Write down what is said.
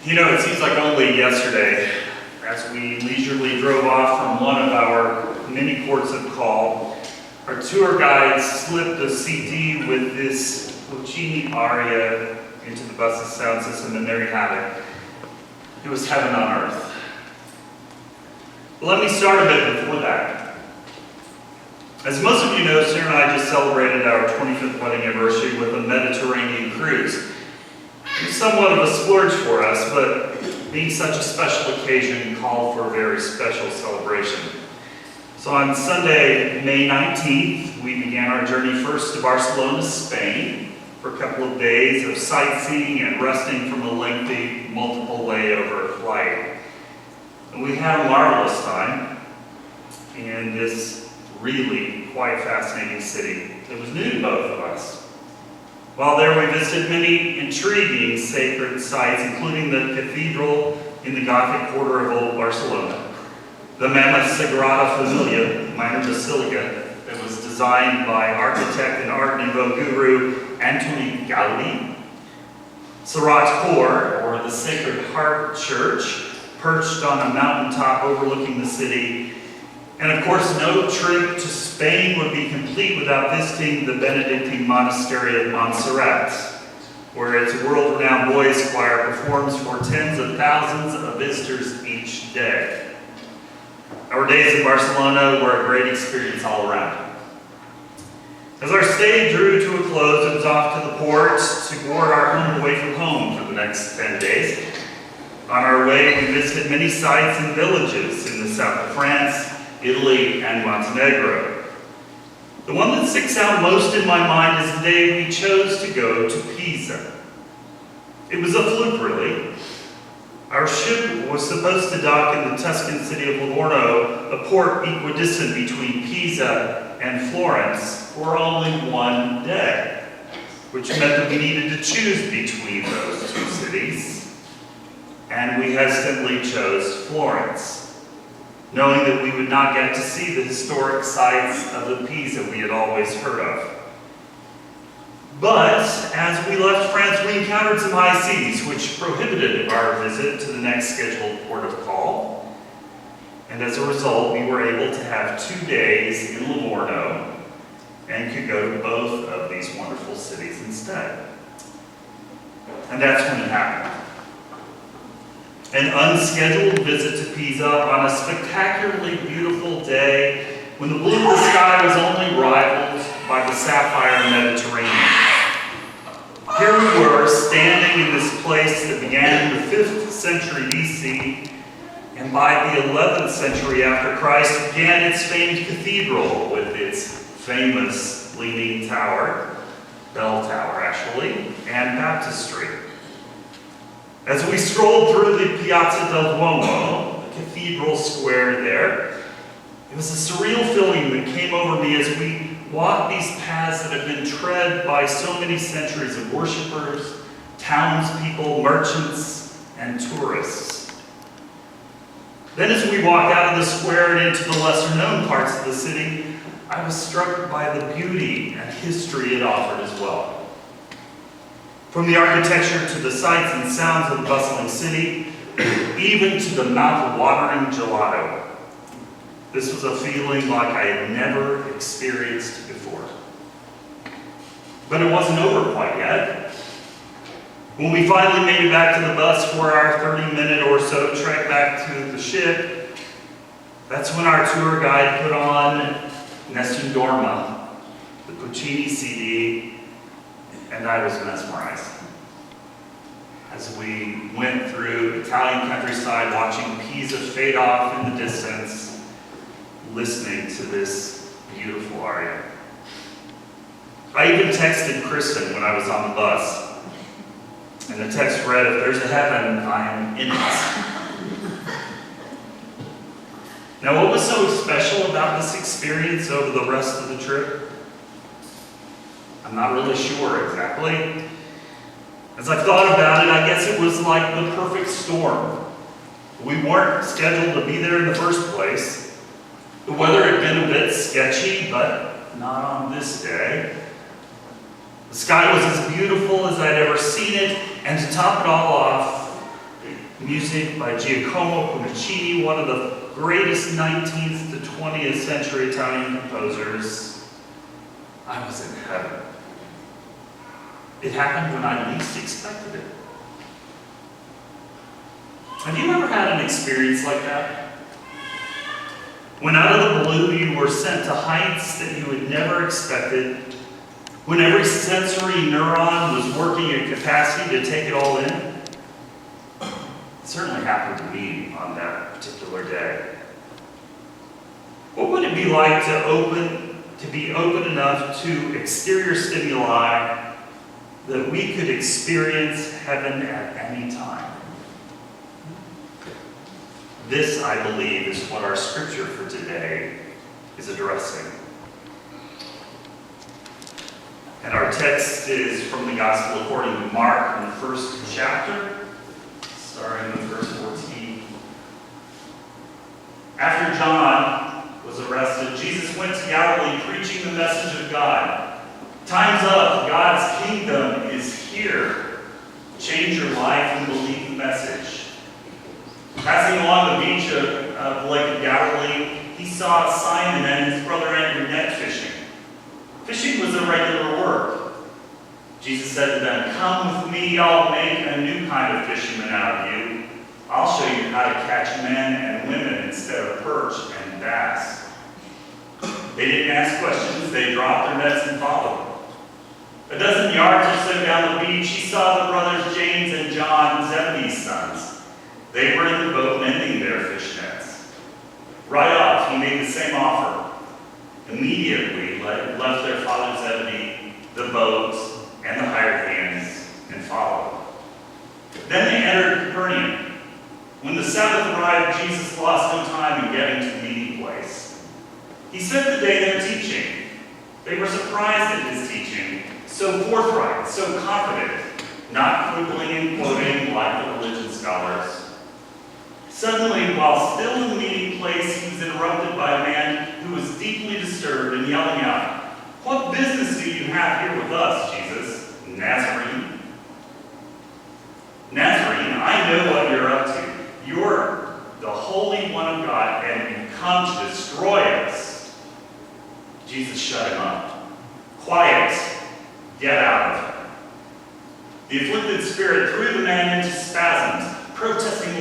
You know, it seems like only yesterday, as we leisurely drove off from one of our many ports of call, our tour guide slipped a CD with this Puccini aria into the bus's sound system, and there you have it. It was heaven on earth. But let me start a bit before that. As most of you know, Sarah and I just celebrated our 25th wedding anniversary with a Mediterranean cruise. It was somewhat of a splurge for us, but being such a special occasion called for a very special celebration. So on Sunday, May 19th, we began our journey first to Barcelona, Spain, for a couple of days of sightseeing and resting from a lengthy, multiple layover flight. And we had a marvelous time in this really quite fascinating city that was new to both of us. While there, we visited many intriguing sacred sites, including the cathedral in the Gothic quarter of Old Barcelona, the mammoth Sagrada Familia minor basilica that was designed by architect and Art Nouveau guru Antoni Gaudi, Serrat Khor, or the Sacred Heart Church, perched on a mountaintop overlooking the city. And of course, no trip to Spain would be complete without visiting the Benedictine Monastery of Montserrat, where its world-renowned boys choir performs for tens of thousands of visitors each day. Our days in Barcelona were a great experience all around. As our stay drew to a close, it was off to the port to board our home away from home for the next 10 days. On our way, we visited many sites and villages in the south of France, Italy, and Montenegro. The one that sticks out most in my mind is the day we chose to go to Pisa. It was a fluke, really. Our ship was supposed to dock in the Tuscan city of Livorno, a port equidistant between Pisa and Florence, for only one day, which meant that we needed to choose between those two cities, and we hesitantly chose Florence, knowing that we would not get to see the historic sites of the Pisa we had always heard of. But as we left France, we encountered some high seas, which prohibited our visit to the next scheduled port of call. And as a result, we were able to have 2 days in Livorno and could go to both of these wonderful cities instead. And that's when it happened. An unscheduled visit to Pisa on a spectacularly beautiful day when the blue of the sky was only rivaled by the sapphire Mediterranean. Here we were, standing in this place that began in the 5th century BC, and by the 11th century after Christ began its famed cathedral with its famous leaning tower, bell tower actually, and baptistry. As we strolled through the Piazza del Duomo, the cathedral square there, it was a surreal feeling that came over me as we walked these paths that have been tread by so many centuries of worshipers, townspeople, merchants, and tourists. Then as we walked out of the square and into the lesser-known parts of the city, I was struck by the beauty and history it offered as well. From the architecture to the sights and sounds of the bustling city, even to the mouth-watering gelato. This was a feeling like I had never experienced before. But it wasn't over quite yet. When we finally made it back to the bus for our 30-minute or so trek back to the ship, that's when our tour guide put on Nessun Dorma, the Puccini CD, and I was mesmerized. As we went through Italian countryside, watching Pisa fade off in the distance, listening to this beautiful aria. I even texted Kristen when I was on the bus, and the text read, "If there's a heaven, I am in it." Now, what was so special about this experience over the rest of the trip? I'm not really sure exactly. As I thought about it, I guess it was like the perfect storm. We weren't scheduled to be there in the first place. The weather had been a bit sketchy, but not on this day. The sky was as beautiful as I'd ever seen it, and to top it all off, music by Giacomo Puccini, one of the greatest 19th to 20th century Italian composers, I was in heaven. It happened when I least expected it. Have you ever had an experience like that? When out of the blue you were sent to heights that you had never expected, when every sensory neuron was working at capacity to take it all in? It certainly happened to me on that particular day. What would it be like to be open enough to exterior stimuli that we could experience heaven at any time? This, I believe, is what our scripture for today is addressing. And our text is from the Gospel according to Mark in the first chapter, starting with verse 14. After John was arrested, Jesus went to Galilee preaching the message of God. Time's up. God's kingdom is here. Change your life and believe the message. Passing along the beach of the Lake of Galilee, he saw Simon and his brother Andrew net fishing. Fishing was their regular work. Jesus said to them, "Come with me, I'll make a new kind of fisherman out of you. I'll show you how to catch men and women instead of perch and bass." They didn't ask questions, they dropped their nets and followed. A dozen yards or so down the beach, he saw the brothers James and John, Zebedee's sons. They were in the boat mending their fish nets. Right off, he made the same offer. Immediately left their father Zebedee, the boats, and the hired hands, and followed. Then they entered Capernaum. When the Sabbath arrived, Jesus lost no time in getting to the meeting place. He spent the day there teaching. They were surprised at his teaching, so forthright, so confident, not quibbling and quoting like the religion scholars. Suddenly, while still in the meeting place, he was interrupted by a man who was deeply disturbed and yelling out, "What business do you have here with us, Jesus, Nazarene? Nazarene, I know what you're up to. You're the Holy One of God, and you come to destroy us." Jesus shut him up. "Quiet, get out of here." The afflicted spirit threw the man into spasms, protesting